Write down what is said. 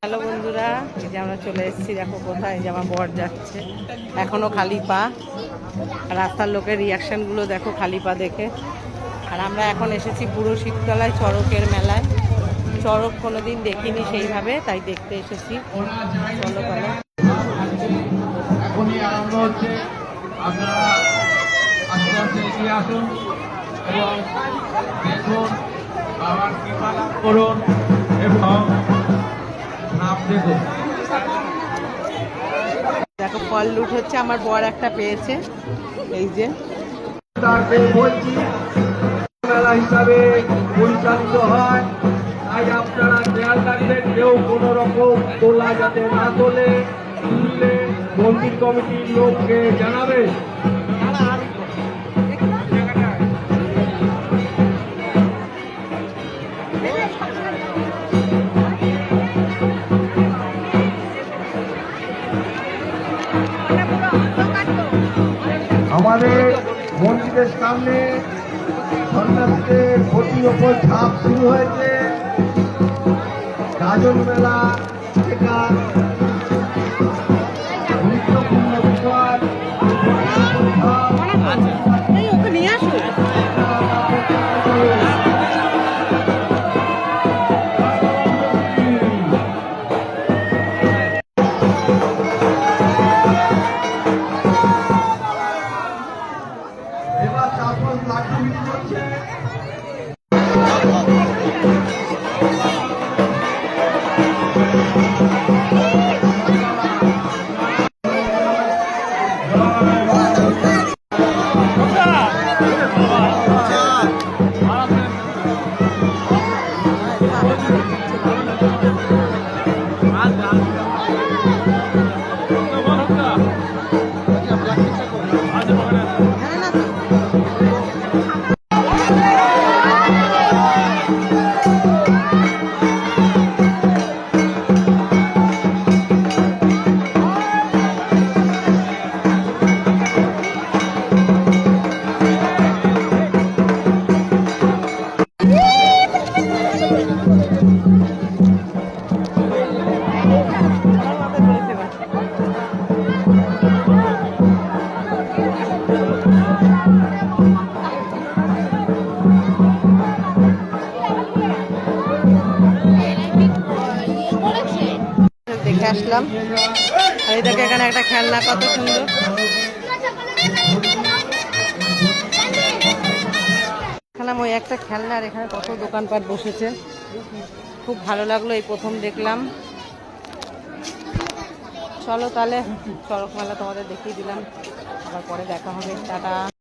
Hello বন্ধুরা, এই যে আমরা চলে এসেছি। দেখো কোথায়, যে আমার বর যাচ্ছে এখনো খালি পা। রাস্তার লোকের রিয়াকশনগুলো দেখো খালি পা দেখে। আর আমরা এখন এসেছি পুরো শিবতলায় চড়কের মেলায়। চড়ক কোনোদিন দেখিনি সেইভাবে, তাই দেখতে এসেছি। চলো চলো, এখনই আরম্ভ হচ্ছে। আপনারা আস্তে আস্তে এগিয়ে আসুন এবং দেখুন, বাবার কৃপা লাভ করুন এবং নাম দেখুন। দেখো ফল লুট হচ্ছে। আমার বর একটা পেয়েছে, এই যে। তাকে বলছি মেলা হিসাবে পরিচালিত হয়, তাই আপনারা খেয়াল রাখবেন কেউ কোনো রকম তোলা যাতে না তোলে। তুললে মন্দির কমিটির লোককে জানাবেন। আমাদের মন্দিরের সামনে সন্ন্যাসীদের ঘটির ওপর ঝাঁপ শুরু হয়েছে। গাজন মেলা এটা গুরুত্বপূর্ণ বিষয়। ওকে নিয়ে আসো। এবার তারপর লাঠি বিক্রি করছে। দেখে আসলাম। আর এই দেখো এখানে একটা খেলনা, কত সুন্দর। খেলাম ওই একটা খেলনা, আর এখানে কত দোকানপাট বসেছে। খুব ভালো লাগলো, এই প্রথম দেখলাম। চলো তাহলে চড়ক মেলা তোমাদের দেখিয়ে দিলাম, আবার পরে দেখা হবে। টাটা।